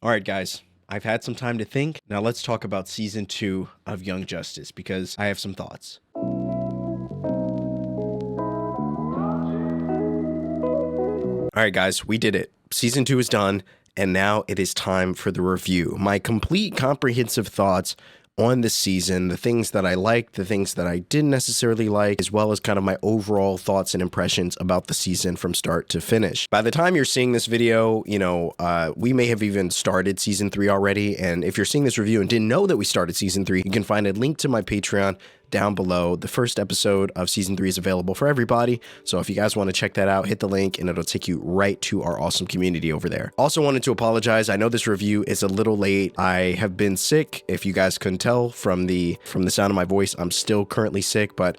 All right, guys, I've had some time to think. Now let's talk about season 2 of Young Justice because I have some thoughts. All right, guys, we did it. Season 2 is done, and now it is time for the review. My complete comprehensive thoughts on this season, the things that I liked, the things that I didn't necessarily like, as well as kind of my overall thoughts and impressions about the season from start to finish. By the time you're seeing this video, we may have even started season 3 already. And if you're seeing this review and didn't know that we started season 3, you can find a link to my Patreon down below. The first episode of season 3 is available for everybody. So if you guys want to check that out, hit the link and it'll take you right to our awesome community over there. Also wanted to apologize. I know this review is a little late. I have been sick. If you guys couldn't tell from the sound of my voice, I'm still currently sick, but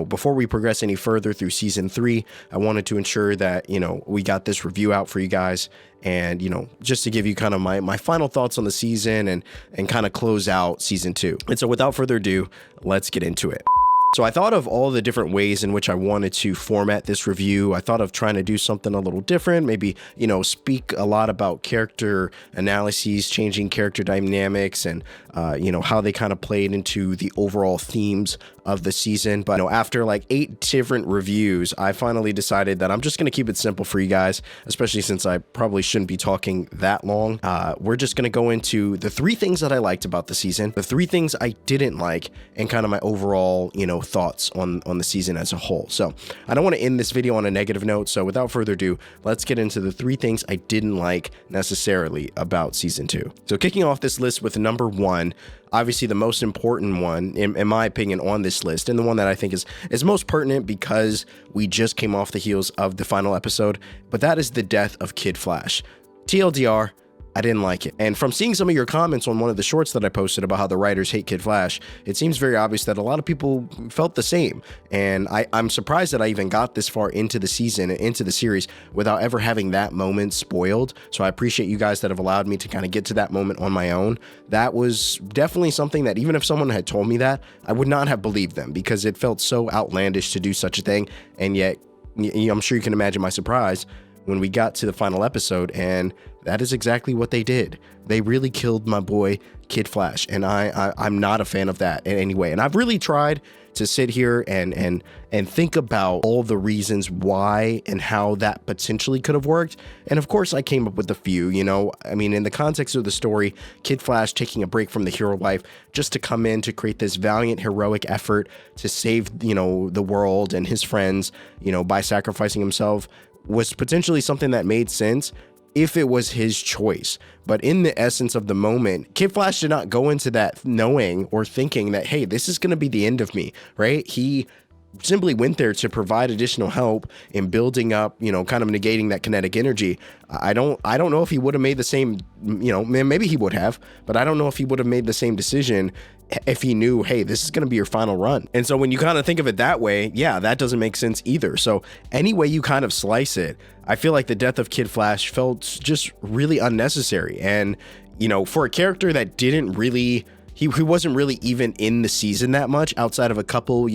before we progress any further through season 3, I wanted to ensure that, we got this review out for you guys. And, just to give you kind of my final thoughts on the season and kind of close out season 2. And so without further ado, let's get into it. So I thought of all the different ways in which I wanted to format this review. I thought of trying to do something a little different, maybe, speak a lot about character analyses, changing character dynamics, and, how they kind of played into the overall themes of the season. But after like 8 different reviews, I finally decided that I'm just going to keep it simple for you guys, especially since I probably shouldn't be talking that long. We're just going to go into the 3 things that I liked about the season, the 3 things I didn't like, and kind of my overall, thoughts on the season as a whole. So I don't want to end this video on a negative note. So without further ado, let's get into the 3 things I didn't like necessarily about season 2. So kicking off this list with number 1, obviously the most important one, in my opinion, on this list, and the one that I think is most pertinent because we just came off the heels of the final episode, but that is the death of Kid Flash. TLDR, I didn't like it. And from seeing some of your comments on one of the shorts that I posted about how the writers hate Kid Flash, it seems very obvious that a lot of people felt the same. And I'm surprised that I even got this far into the season, into the series, without ever having that moment spoiled. So I appreciate you guys that have allowed me to kind of get to that moment on my own. That was definitely something that even if someone had told me that, I would not have believed them because it felt so outlandish to do such a thing. And yet, I'm sure you can imagine my surprise when we got to the final episode, and that is exactly what they did. They really killed my boy Kid Flash, and I'm not a fan of that in any way. And I've really tried to sit here and think about all the reasons why and how that potentially could have worked. And of course, I came up with a few. In the context of the story, Kid Flash taking a break from the hero life just to come in to create this valiant, heroic effort to save, the world and his friends, by sacrificing himself, was potentially something that made sense if it was his choice. But in the essence of the moment, Kid Flash did not go into that knowing or thinking that, hey, this is going to be the end of me, right? He simply went there to provide additional help in building up, kind of negating that kinetic energy. I don't know if he would have made the same, maybe he would have, but I don't know if he would have made the same decision if he knew, hey, this is going to be your final run. And so when you kind of think of it that way, yeah, that doesn't make sense either. So any way you kind of slice it, I feel like the death of Kid Flash felt just really unnecessary. And, for a character that didn't really, he wasn't really even in the season that much outside of a couple,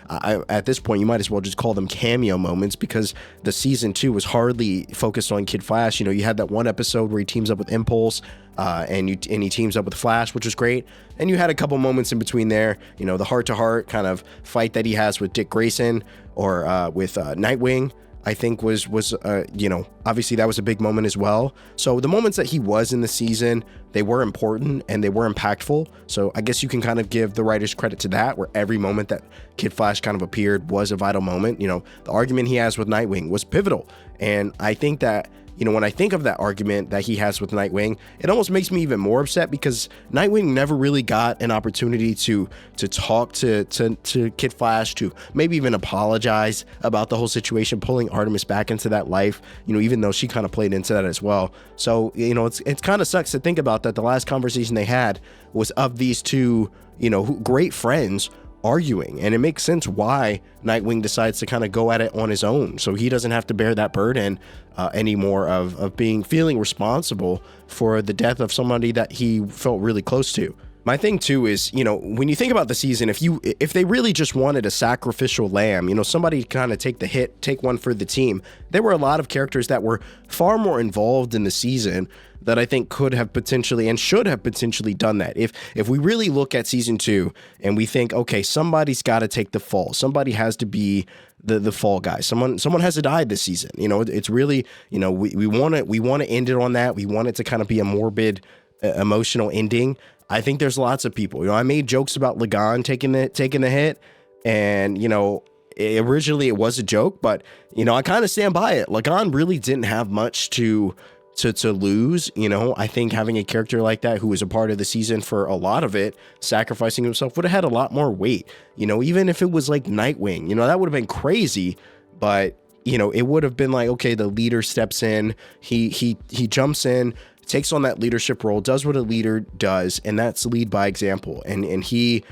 at this point, you might as well just call them cameo moments because the season 2 was hardly focused on Kid Flash. You had that one episode where he teams up with Impulse and he teams up with Flash, which was great. And you had a couple moments in between there, the heart-to-heart kind of fight that he has with Dick Grayson or with Nightwing. I think was obviously that was a big moment as well. So the moments that he was in the season, they were important and they were impactful. So I guess you can kind of give the writers credit to that, where every moment that Kid Flash kind of appeared was a vital moment. The argument he has with Nightwing was pivotal. And I think that, when I think of that argument that he has with Nightwing, it almost makes me even more upset because Nightwing never really got an opportunity to talk to Kid Flash, to maybe even apologize about the whole situation, pulling Artemis back into that life, even though she kind of played into that as well. So, it's kind of sucks to think about that the last conversation they had was of these two, great friends arguing, and it makes sense why Nightwing decides to kind of go at it on his own, so he doesn't have to bear that burden anymore of feeling responsible for the death of somebody that he felt really close to. My thing too is, when you think about the season, if they really just wanted a sacrificial lamb, somebody kind of take the hit, take one for the team, there were a lot of characters that were far more involved in the season that I think could have potentially and should have potentially done that. If we really look at season 2 and we think, okay, somebody's got to take the fall, somebody has to be the fall guy, someone has to die this season. It's really, we want to end it on that. We want it to kind of be a morbid, emotional ending. I think there's lots of people. I made jokes about Lagan taking the hit, and originally it was a joke, but I kind of stand by it. Lagan really didn't have much to lose. I think having a character like that who was a part of the season for a lot of it, sacrificing himself, would have had a lot more weight. Even if it was like Nightwing, that would have been crazy, but it would have been like, okay, the leader steps in, he jumps in, takes on that leadership role, does what a leader does, and that's lead by example. And he,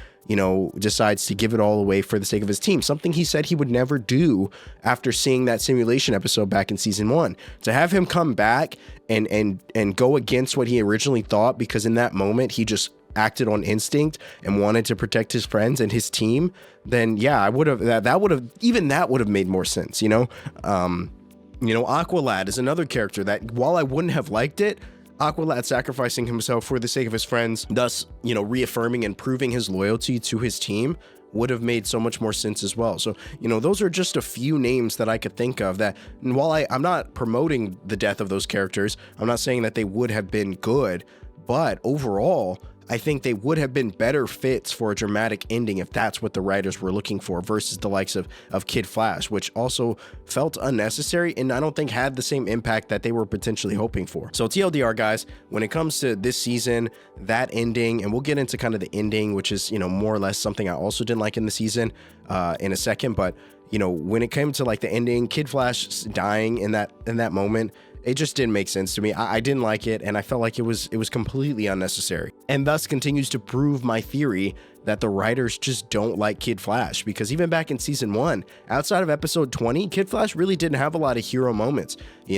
decides to give it all away for the sake of his team, something he said he would never do after seeing that simulation episode back in season 1. To have him come back and go against what he originally thought, because in that moment he just acted on instinct and wanted to protect his friends and his team, then yeah, I would have that would have made more sense. Aqualad is another character that, while I wouldn't have liked it, Aqualad sacrificing himself for the sake of his friends, thus, reaffirming and proving his loyalty to his team, would have made so much more sense as well. So, those are just a few names that I could think of that, and while I'm not promoting the death of those characters, I'm not saying that they would have been good, but overall, I think they would have been better fits for a dramatic ending if that's what the writers were looking for, versus the likes of Kid Flash, which also felt unnecessary and I don't think had the same impact that they were potentially hoping for. So TLDR, guys, when it comes to this season, that ending, and we'll get into kind of the ending, which is, more or less something I also didn't like in the season in a second, but when it came to like the ending, Kid Flash dying in that moment, it just didn't make sense to me. I didn't like it, and I felt like it was completely unnecessary, and thus continues to prove my theory that the writers just don't like Kid Flash, because even back in season 1, outside of episode 20, Kid Flash really didn't have a lot of hero moments. He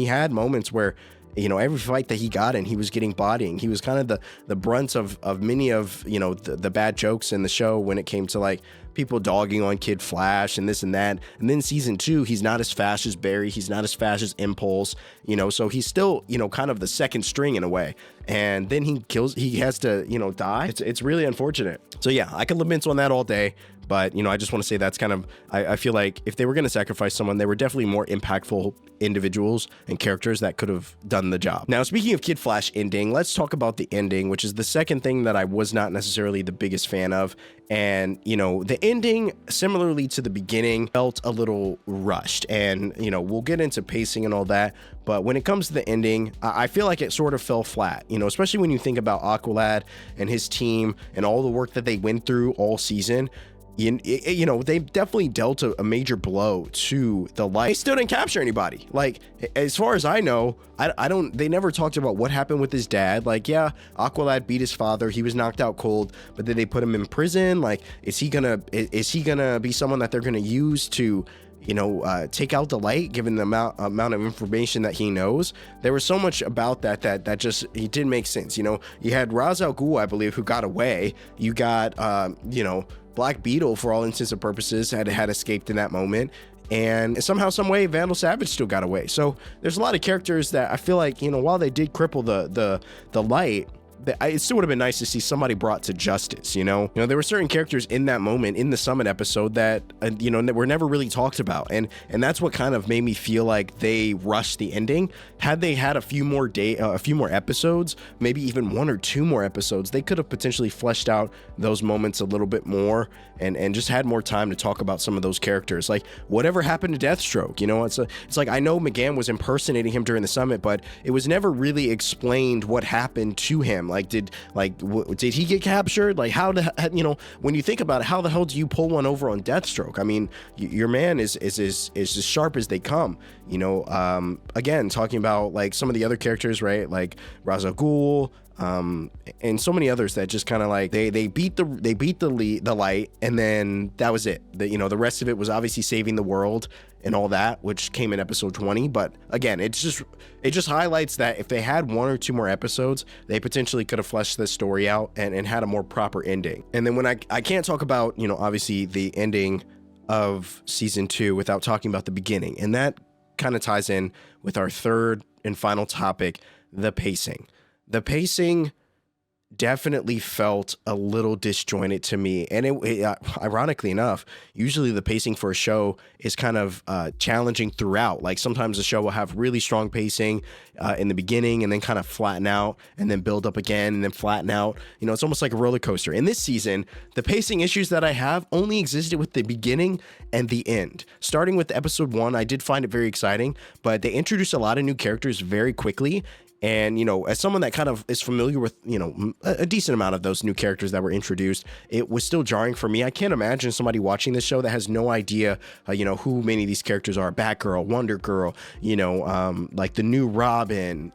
had moments where, every fight that he got in, he was getting bodying. He was kind of the brunt of many of, the bad jokes in the show when it came to like people dogging on Kid Flash and this and that. And then season 2, he's not as fast as Barry. He's not as fast as Impulse, so he's still, kind of the second string in a way. And then he has to, die. It's really unfortunate. So yeah, I could lament on that all day. But, I just want to say that's kind of, I feel like if they were going to sacrifice someone, they were definitely more impactful individuals and characters that could have done the job. Now, speaking of Kid Flash ending, let's talk about the ending, which is the second thing that I was not necessarily the biggest fan of. And, the ending, similarly to the beginning, felt a little rushed. And, we'll get into pacing and all that. But when it comes to the ending, I feel like it sort of fell flat, especially when you think about Aqualad and his team and all the work that they went through all season. They definitely dealt a major blow to the light. They still didn't capture anybody. Like, as far as I know, they never talked about what happened with his dad. Like, yeah, Aqualad beat his father. He was knocked out cold, but did they put him in prison? Like, is he gonna be someone that they're gonna use to, take out the light, given the amount of information that he knows? There was so much about that just, it didn't make sense. You had Ra's al Ghul, I believe, who got away. You got, Black Beetle, for all intents and purposes, had escaped in that moment, and somehow, some way, Vandal Savage still got away. So there's a lot of characters that I feel like, while they did cripple the light, it still would have been nice to see somebody brought to justice. There were certain characters in that moment in the Summit episode that were never really talked about, and that's what kind of made me feel like they rushed the ending. Had they had a few more episodes, maybe even 1 or 2 more episodes, they could have potentially fleshed out those moments a little bit more and just had more time to talk about some of those characters. Like, whatever happened to Deathstroke? It's like, I know McGann was impersonating him during the Summit, but it was never really explained what happened to him. Like, did he get captured? Like, when you think about it, how the hell do you pull one over on Deathstroke? I mean, your man is as sharp as they come. Again, talking about like some of the other characters, right? Like Ra's al Ghul, and so many others that just kind of like they beat the light, and then that was it. The rest of it was obviously saving the world, and all that, which came in episode 20. But again, it just highlights that if they had 1 or 2 more episodes, they potentially could have fleshed this story out and had a more proper ending. And then when I can't talk about, obviously the ending of season 2 without talking about the beginning. And that kind of ties in with our third and final topic, the pacing. The pacing definitely felt a little disjointed to me. And it ironically enough, usually the pacing for a show is kind of challenging throughout. Like sometimes the show will have really strong pacing in the beginning and then kind of flatten out and then build up again and then flatten out. It's almost like a roller coaster. In this season, the pacing issues that I have only existed with the beginning and the end. Starting with episode 1, I did find it very exciting, but they introduced a lot of new characters very quickly. And, as someone that kind of is familiar with, a decent amount of those new characters that were introduced, it was still jarring for me. I can't imagine somebody watching this show that has no idea, who many of these characters are. Batgirl, Wonder Girl, like the new Robin,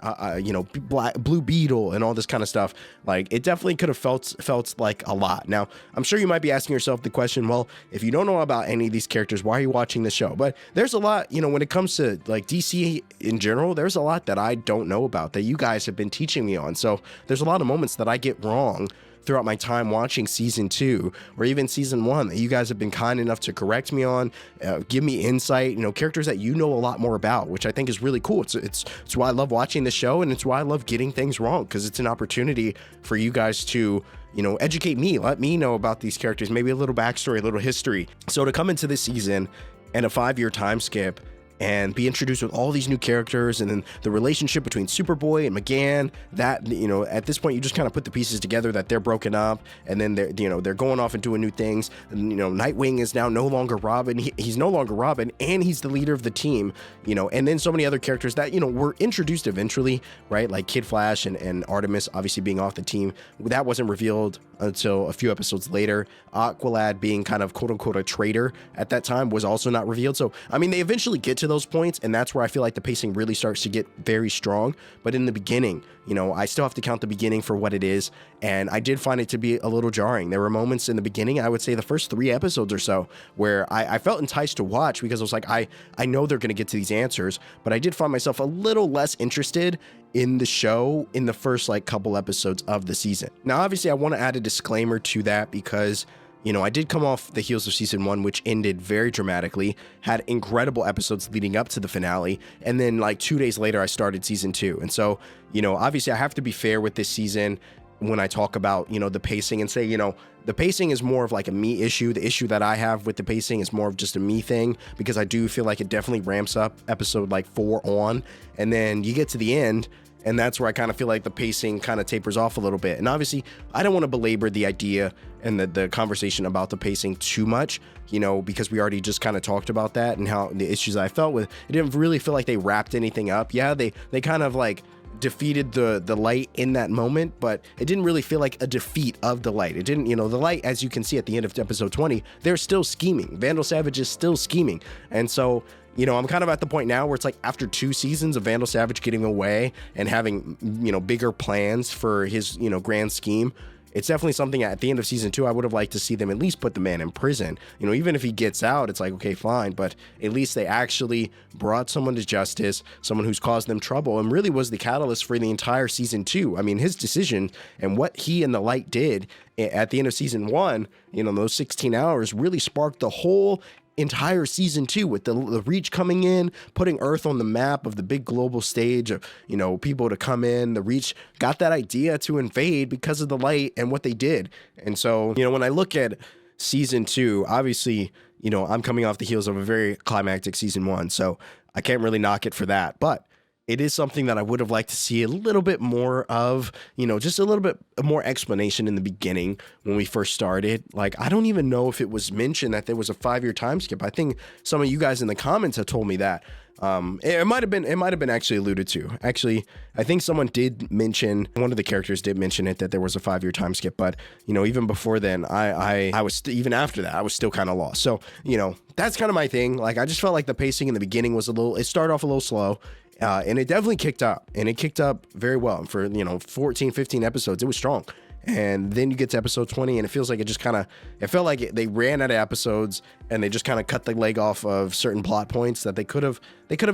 Blue Beetle and all this kind of stuff. Like it definitely could have felt like a lot. Now, I'm sure you might be asking yourself the question, well, if you don't know about any of these characters, why are you watching the show? But there's a lot, when it comes to like DC in general, there's a lot that I don't know about that you guys have been teaching me on. So there's a lot of moments that I get wrong throughout my time watching season 2 or even season 1 that you guys have been kind enough to correct me on, give me insight, characters that a lot more about, which I think is really cool. It's why I love watching the show, and it's why I love getting things wrong, because it's an opportunity for you guys to educate me, let me know about these characters, maybe a little backstory, a little history. So to come into this season and a 5-year time skip and be introduced with all these new characters, and then the relationship between Superboy and McGann, that, at this point you just kind of put the pieces together that they're broken up, and then they're going off and doing new things. And, Nightwing is now no longer Robin. He's no longer Robin, and he's the leader of the team, and then so many other characters that, were introduced eventually, right? Like Kid Flash and Artemis obviously being off the team. That wasn't revealed until a few episodes later. Aqualad being kind of quote unquote a traitor at that time was also not revealed. So, they eventually get to those points, and that's where I feel like the pacing really starts to get very strong. But in the beginning, I still have to count the beginning for what it is, and I did find it to be a little jarring. There were moments in the beginning, I would say the first 3 episodes or so, where I felt enticed to watch, because I was like, I know they're going to get to these answers, but I did find myself a little less interested in the show in the first couple episodes of the season. Now, obviously, I want to add a disclaimer to that, because I did come off the heels of season 1, which ended very dramatically, had incredible episodes leading up to the finale, and then 2 days later, I started season 2. And so, obviously I have to be fair with this season when I talk about, the pacing, and say, the pacing is more of like a me issue. The issue that I have with the pacing is more of just a me thing, because I do feel like it definitely ramps up episode 4 on, and then you get to the end, and that's where I kind of feel like the pacing kind of tapers off a little bit. And obviously, I don't want to belabor the idea and the conversation about the pacing too much, because we already just kind of talked about that and how the issues I felt with. It didn't really feel like they wrapped anything up. Yeah, they kind of defeated the light in that moment, but it didn't really feel like a defeat of the light. It didn't, the light, as you can see at the end of episode 20, they're still scheming. Vandal Savage is still scheming. And so, I'm kind of at the point now where it's after 2 seasons of Vandal Savage getting away and having, bigger plans for his, grand scheme, it's definitely something at the end of season 2, I would have liked to see them at least put the man in prison. Even if he gets out, it's okay, fine, but at least they actually brought someone to justice, someone who's caused them trouble, and really was the catalyst for the entire season 2. His decision and what he and the Light did at the end of season 1, those 16 hours really sparked the whole entire season 2, with the Reach coming in, putting Earth on the map of the big global stage of, people to come in. The Reach got that idea to invade because of the Light and what they did. And so, when I look at season 2, obviously, I'm coming off the heels of a very climactic season 1, so I can't really knock it for that. But it is something that I would have liked to see a little bit more of, just a little bit more explanation in the beginning when we first started. I don't even know if it was mentioned that there was a 5-year time skip. I think some of you guys in the comments have told me that. It might have been actually alluded to. Actually, I think someone did mention, one of the characters did mention it, that there was a 5-year time skip, but even before then, I was even after that, I was still kind of lost. So, that's kind of my thing. I just felt like the pacing in the beginning was it started off a little slow. And it definitely kicked up, and it kicked up very well for, 14, 15 episodes. It was strong. And then you get to episode 20 and it feels like it felt like they ran out of episodes and they just kind of cut the leg off of certain plot points that they could have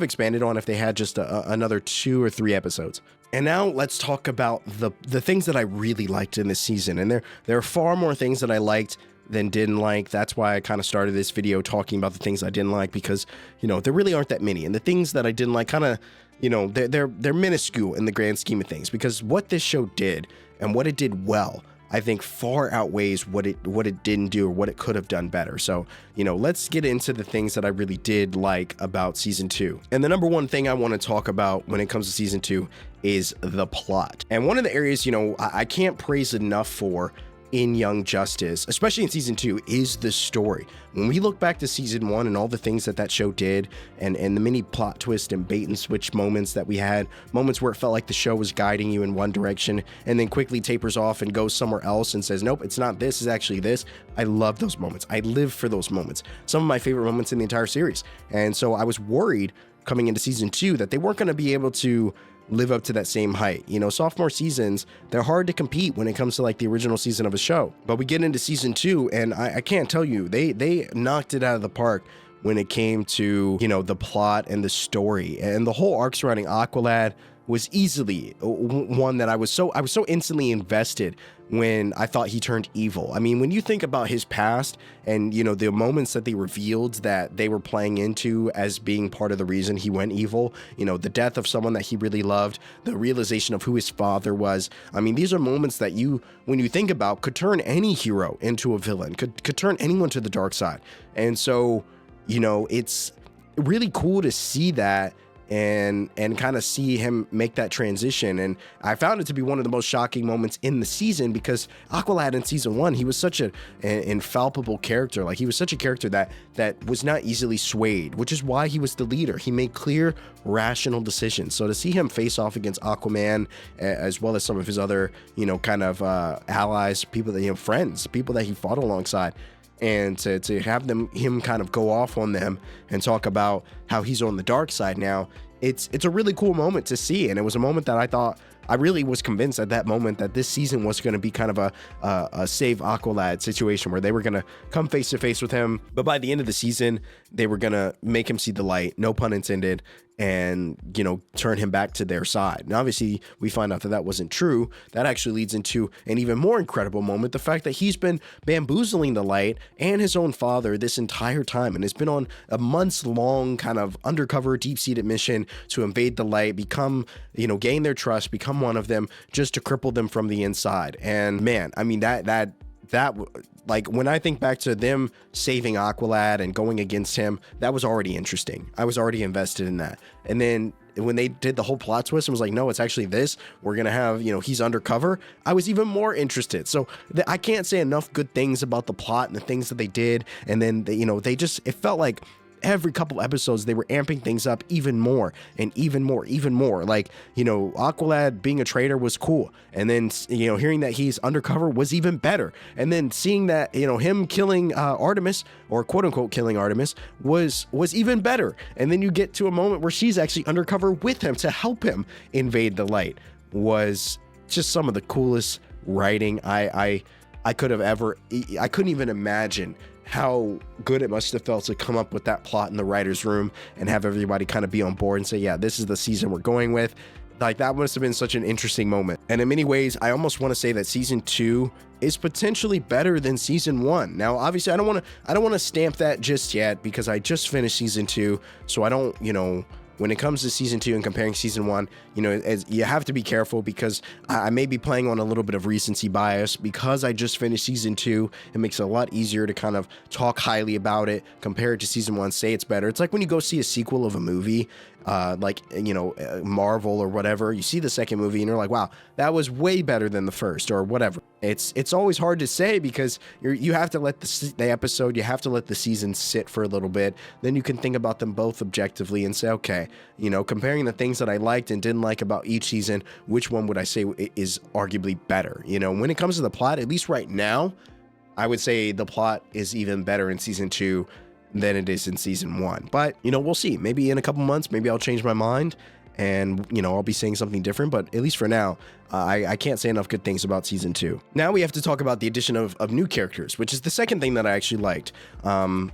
expanded on if they had just another 2 or 3 episodes. And now let's talk about the things that I really liked in this season. And there are far more things that I liked than didn't like. That's why I kind of started this video talking about the things I didn't like, because, there really aren't that many. And the things that I didn't like kind of, they're minuscule in the grand scheme of things, because what this show did and what it did well, I think far outweighs what it didn't do or what it could have done better. So, let's get into the things that I really did like about season 2. And the number one thing I want to talk about when it comes to season 2 is the plot. And one of the areas, I can't praise enough for in Young Justice, especially in season 2, is the story. When we look back to season 1 and all the things that show did, and the many plot twist and bait and switch moments that we had, moments where it felt like the show was guiding you in one direction and then quickly tapers off and goes somewhere else and says, nope, it's not this, it's actually this. I love those moments. I live for those moments. Some of my favorite moments in the entire series. And so I was worried coming into season 2 that they weren't going to be able to live up to that same height. Sophomore seasons, they're hard to compete when it comes to like the original season of a show. But we get into season 2 and I can't tell you, they knocked it out of the park when it came to, the plot and the story. And the whole arc surrounding Aqualad was easily one that I was so instantly invested when I thought he turned evil. I mean, when you think about his past and, the moments that they revealed that they were playing into as being part of the reason he went evil, the death of someone that he really loved, the realization of who his father was. I mean, these are moments that when you think about, could turn any hero into a villain, could turn anyone to the dark side. And so, it's really cool to see that and kind of see him make that transition. And I found it to be one of the most shocking moments in the season, because Aqualad in season 1, he was such an infallible character. Like, he was such a character that was not easily swayed, which is why he was the leader. He made clear, rational decisions. So to see him face off against Aquaman, as well as some of his other, allies, people that, friends, people that he fought alongside, and to have him kind of go off on them and talk about how he's on the dark side now, it's a really cool moment to see. And it was a moment that I really was convinced at that moment that this season was going to be kind of a save Aqualad situation where they were going to come face to face with him. But by the end of the season, they were going to make him see the light, no pun intended, and, turn him back to their side. And obviously, we find out that wasn't true. That actually leads into an even more incredible moment, the fact that he's been bamboozling the light and his own father this entire time, and has been on a months-long kind of undercover, deep-seated mission to invade the light, become, gain their trust, become one of them, just to cripple them from the inside. And man, I mean, that like, when I think back to them saving Aqualad and going against him, that was already interesting. I was already invested in that. And then when they did the whole plot twist and was like, no, it's actually this, we're going to have, he's undercover, I was even more interested. So I can't say enough good things about the plot and the things that they did. And then, it felt like every couple episodes they were amping things up even more and even more. Like, Aqualad being a traitor was cool, and then hearing that he's undercover was even better, and then seeing that him killing Artemis, or quote unquote killing Artemis, was even better. And then you get to a moment where she's actually undercover with him to help him invade the light. Was just some of the coolest writing I could have ever. I couldn't even imagine how good it must have felt to come up with that plot in the writer's room and have everybody kind of be on board and say, yeah, this is the season we're going with. Like, that must have been such an interesting moment. And in many ways, I almost want to say that season 2 is potentially better than season 1. Now, obviously, I don't want to stamp that just yet, because I just finished season 2, so I don't, when it comes to season 2 and comparing season 1, you have to be careful, because I may be playing on a little bit of recency bias. Because I just finished season 2, it makes it a lot easier to kind of talk highly about it, compare it to season 1, say it's better. It's like when you go see a sequel of a movie, Marvel or whatever, you see the second movie and you're like, wow, that was way better than the first, or whatever. It's always hard to say, because you have to let the episode, you have to let the season sit for a little bit. Then you can think about them both objectively and say, okay, comparing the things that I liked and didn't like about each season, which one would I say is arguably better? When it comes to the plot, at least right now, I would say the plot is even better in season 2 than it is in season 1. But, we'll see. Maybe in a couple months, maybe I'll change my mind and I'll be saying something different, but at least for now, I can't say enough good things about season 2. Now we have to talk about the addition of new characters, which is the second thing that I actually liked, and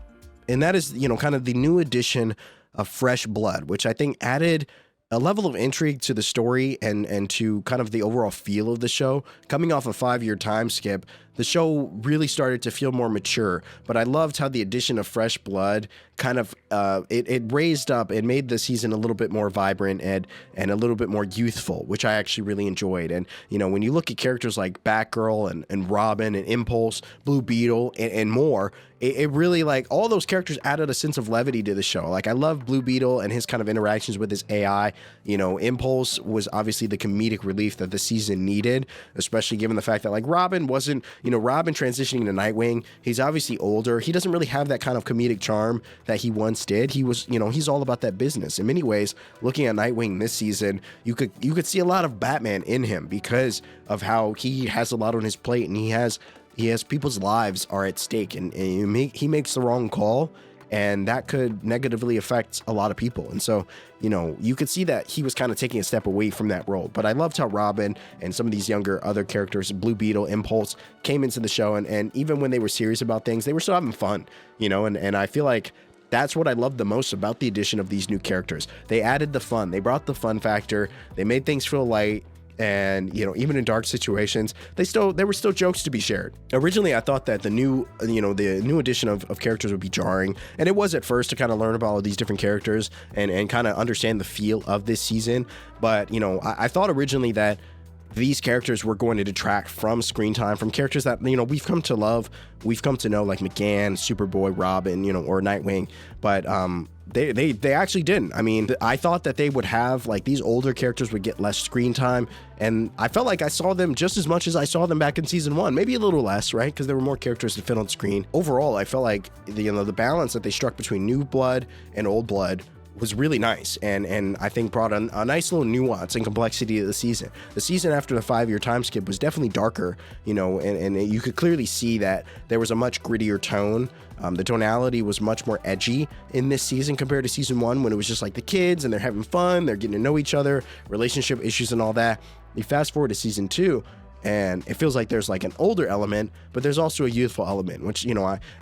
that is kind of the new addition of fresh blood, which I think added a level of intrigue to the story and to kind of the overall feel of the show. Coming off a 5-year time skip, the show really started to feel more mature, but I loved how the addition of fresh blood kind of it raised up and made the season a little bit more vibrant and a little bit more youthful, which I actually really enjoyed. And when you look at characters like Batgirl and Robin and Impulse, Blue Beetle, and more, it really, like, all those characters added a sense of levity to the show. Like, I love Blue Beetle and his kind of interactions with his AI. Impulse was obviously the comedic relief that the season needed, especially given the fact that, like, Robin wasn't, Robin transitioning to Nightwing, he's obviously older. He doesn't really have that kind of comedic charm that he once did. He was, he's all about that business. In many ways, looking at Nightwing this season, you could see a lot of Batman in him because of how he has a lot on his plate, and he has people's lives are at stake, and he makes the wrong call, and that could negatively affect a lot of people. And so, you could see that he was kind of taking a step away from that role. But I loved how Robin and some of these younger other characters, Blue Beetle, Impulse, came into the show, and even when they were serious about things, they were still having fun, and I feel like that's what I love the most about the addition of these new characters. They added the fun. They brought the fun factor. They made things feel light. And even in dark situations, there were still jokes to be shared. Originally, I thought that the new addition of characters would be jarring, and it was at first to kind of learn about all these different characters and kind of understand the feel of this season. But I thought originally that these characters were going to detract from screen time from characters that we've come to love, we've come to know, like McGann, Superboy, Robin, or Nightwing. But they actually didn't. I mean, I thought that they would have, like, these older characters would get less screen time, and I felt like I saw them just as much as I saw them back in season 1, maybe a little less, right? Because there were more characters to fit on screen. Overall, I felt like the balance that they struck between new blood and old blood was really nice, and I think brought a nice little nuance and complexity to the season. The season after the 5-year time skip was definitely darker, and you could clearly see that there was a much grittier tone. The tonality was much more edgy in this season compared to season 1, when it was just like the kids and they're having fun, they're getting to know each other, relationship issues and all that. You fast forward to season 2, and it feels like there's like an older element, but there's also a youthful element, which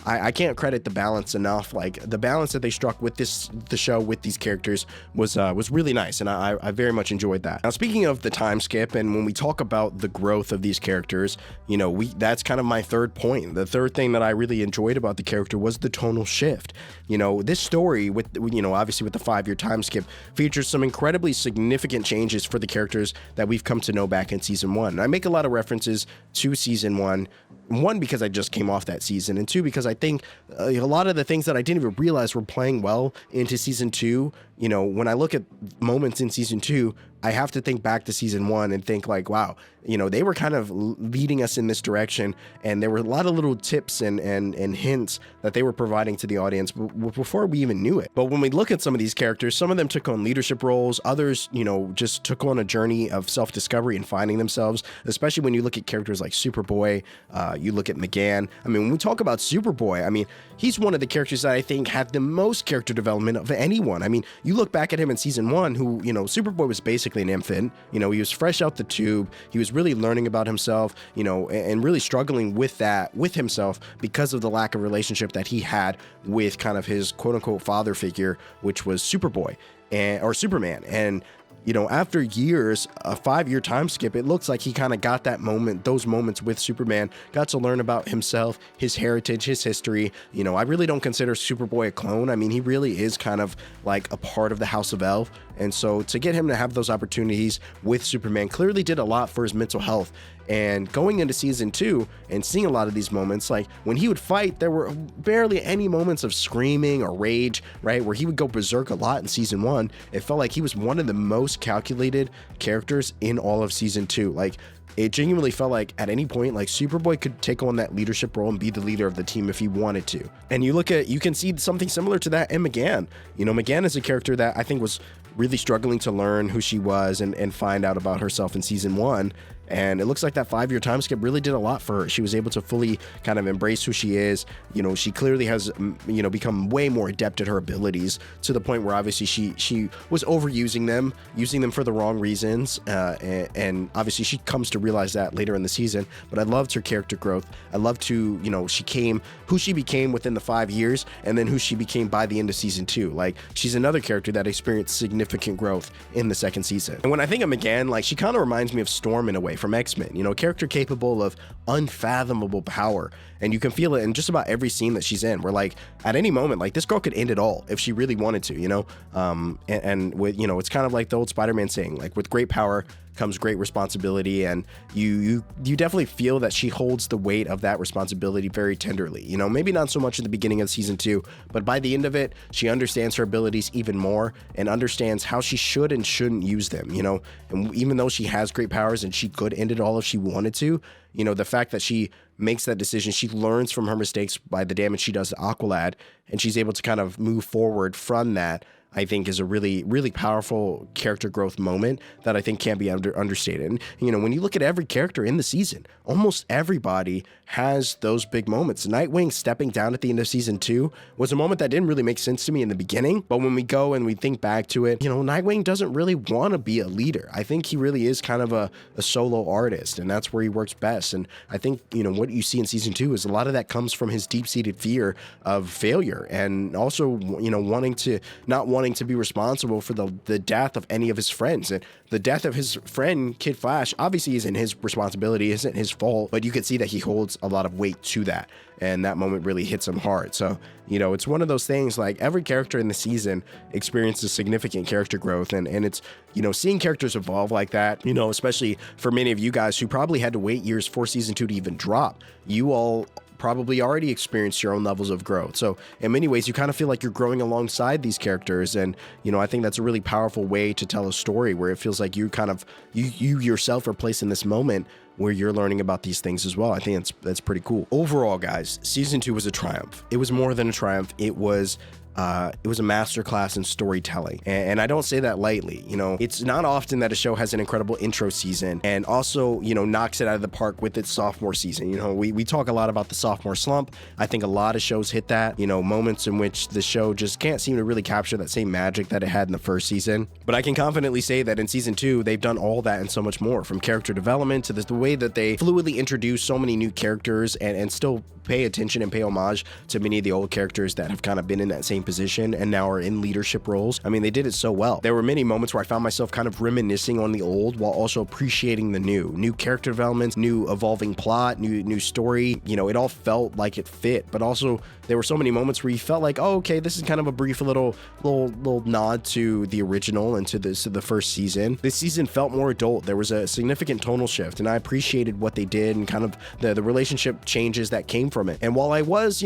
I can't credit the balance enough. Like, the balance that they struck with the show with these characters was really nice, and I very much enjoyed that. Now, speaking of the time skip, and when we talk about the growth of these characters, that's kind of my third point. The third thing that I really enjoyed about the character was the tonal shift. This story with obviously with the 5-year time skip features some incredibly significant changes for the characters that we've come to know back in season 1. And I make a lot of references to season 1 because I just came off that season, and 2 because I think a lot of the things that I didn't even realize were playing well into season 2. When I look at moments in season 2, I have to think back to season 1 and think like, wow, they were kind of leading us in this direction, and there were a lot of little tips and hints that they were providing to the audience before we even knew it. But when we look at some of these characters, some of them took on leadership roles, others, just took on a journey of self-discovery and finding themselves, especially when you look at characters like Superboy, you look at McGann. I mean, when we talk about Superboy, I mean, he's one of the characters that I think had the most character development of anyone. I mean, you look back at him in season 1, who, Superboy was basically an infant. He was fresh out the tube. He was really learning about himself, and really struggling with himself because of the lack of relationship that he had with kind of his quote unquote father figure, which was Superboy or Superman. And after years, a 5-year time skip, it looks like he kind of got those moments with Superman, got to learn about himself, his heritage, his history. I really don't consider Superboy a clone. I mean, he really is kind of like a part of the House of Elf. And so to get him to have those opportunities with Superman clearly did a lot for his mental health. And going into season 2 and seeing a lot of these moments, like when he would fight, there were barely any moments of screaming or rage, right? Where he would go berserk a lot in season 1. It felt like he was one of the most calculated characters in all of season 2. Like, it genuinely felt like at any point, like, Superboy could take on that leadership role and be the leader of the team if he wanted to. And you can see something similar to that in McGann. McGann is a character that I think was really struggling to learn who she was and find out about herself in season 1. And it looks like that 5-year time skip really did a lot for her. She was able to fully kind of embrace who she is. She clearly has, become way more adept at her abilities, to the point where obviously she was overusing them, using them for the wrong reasons. And obviously she comes to realize that later in the season. But I loved her character growth. I loved who she became within the 5 years, and then who she became by the end of season 2. Like, she's another character that experienced significant growth in the second season. And when I think of again, like, she kind of reminds me of Storm in a way from X-Men, a character capable of unfathomable power. And you can feel it in just about every scene that she's in, where, like, at any moment, like, this girl could end it all if she really wanted to, and with, it's kind of like the old Spider-Man saying, like, with great power comes great responsibility. And you definitely feel that she holds the weight of that responsibility very tenderly. Maybe not so much at the beginning of season 2, but by the end of it, she understands her abilities even more and understands how she should and shouldn't use them. And even though she has great powers and she could end it all if she wanted to, the fact that she makes that decision, she learns from her mistakes by the damage she does to Aqualad, and she's able to kind of move forward from that, I think, is a really, really powerful character growth moment that I think can't be understated. And, when you look at every character in the season, almost everybody has those big moments. Nightwing stepping down at the end of season 2 was a moment that didn't really make sense to me in the beginning. But when we go and we think back to it, Nightwing doesn't really want to be a leader. I think he really is kind of a solo artist, and that's where he works best. And I think, what you see in season 2 is a lot of that comes from his deep-seated fear of failure, and also, not wanting to be responsible for the death of any of his friends. And the death of his friend, Kid Flash, obviously isn't his responsibility, isn't his fault, but you can see that he holds a lot of weight to that. And that moment really hits him hard. So, it's one of those things, like, every character in the season experiences significant character growth. And it's, seeing characters evolve like that, especially for many of you guys who probably had to wait years for season 2 to even drop, you all probably already experienced your own levels of growth. So in many ways, you kind of feel like you're growing alongside these characters. And, I think that's a really powerful way to tell a story, where it feels like you yourself are placed in this moment where you're learning about these things as well. I think that's pretty cool. Overall, guys, season 2 was a triumph. It was more than a triumph. It was a masterclass in storytelling. And I don't say that lightly. It's not often that a show has an incredible intro season and also, knocks it out of the park with its sophomore season. We talk a lot about the sophomore slump. I think a lot of shows hit that, moments in which the show just can't seem to really capture that same magic that it had in the first season. But I can confidently say that in season 2, they've done all that and so much more, from character development to the way that they fluidly introduce so many new characters and still pay attention and pay homage to many of the old characters that have kind of been in that same position and now are in leadership roles. I mean, they did it so well. There were many moments where I found myself kind of reminiscing on the old while also appreciating the new character developments, new evolving plot, new story. It all felt like it fit, but also there were so many moments where you felt like, oh, okay, this is kind of a brief little nod to the original and to the first season. This season felt more adult. There was a significant tonal shift, and I appreciated what they did and kind of the relationship changes that came from it. And while I was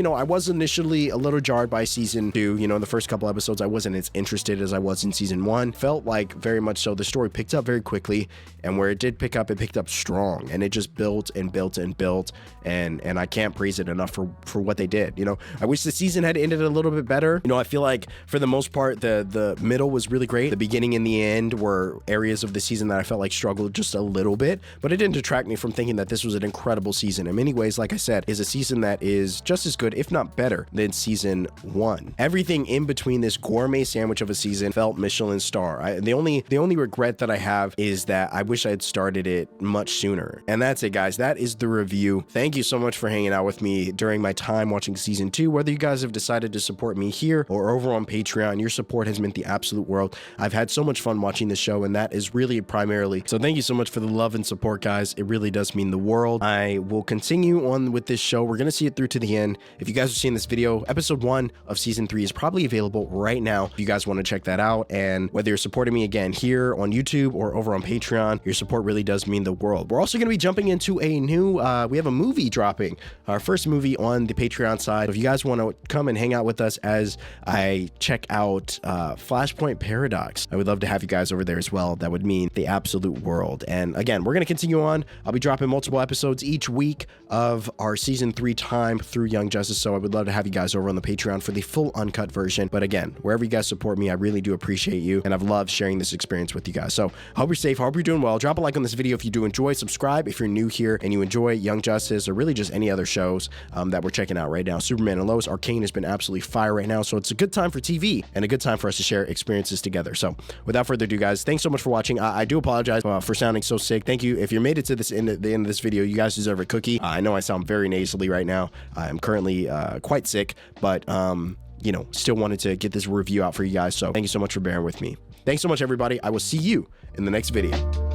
initially a little jarred by season 2, the first couple episodes, I wasn't as interested as I was in season 1. Felt like very much so the story picked up very quickly, and where it did pick up, it picked up strong, and it just built and built and built, and I can't praise it enough for what they did. I wish the season had ended a little bit better. I feel like for the most part, the middle was really great. The beginning and the end were areas of the season that I felt like struggled just a little bit, but it didn't detract me from thinking that this was an incredible season. In many ways, like I said, is a season that is just as good, if not better, than season 1. Everything in between this gourmet sandwich of a season felt Michelin star. The only regret that I have is that I wish I had started it much sooner. And that's it, guys. That is the review. Thank you so much for hanging out with me during my time watching season 2. Whether you guys have decided to support me here or over on Patreon, your support has meant the absolute world. I've had so much fun watching this show, and that is really primarily. So thank you so much for the love and support, guys. It really does mean the world. I will continue on with this show. We're going to see it through to the end. If you guys are seeing this video, episode 1 of season 3 is probably available right now if you guys want to check that out. And whether you're supporting me again here on YouTube or over on Patreon, your support really does mean the world. We're also going to be jumping into a new, we have a movie dropping, our first movie on the Patreon side. If you guys want to come and hang out with us as I check out Flashpoint Paradox, I would love to have you guys over there as well. That would mean the absolute world. And again, we're going to continue on. I'll be dropping multiple episodes each week of our season 3 time through Young Justice, so I would love to have you guys over on the Patreon for the full uncut version. But again, wherever you guys support me, I really do appreciate you, and I've loved sharing this experience with you guys. So I hope you're safe, I hope you're doing well. Drop a like on this video if you do enjoy, subscribe if you're new here and you enjoy Young Justice or really just any other shows that we're checking out right now. Superman and Lois, Arcane has been absolutely fire right now, so it's a good time for TV and a good time for us to share experiences together. So without further ado, guys, thanks so much for watching. I do apologize for sounding so sick. Thank you. If you made it to the end of this video, you guys deserve a cookie. I know I sound very nasally right now. I'm currently quite sick, but you know, still wanted to get this review out for you guys. So thank you so much for bearing with me. Thanks so much, everybody. I will see you in the next video.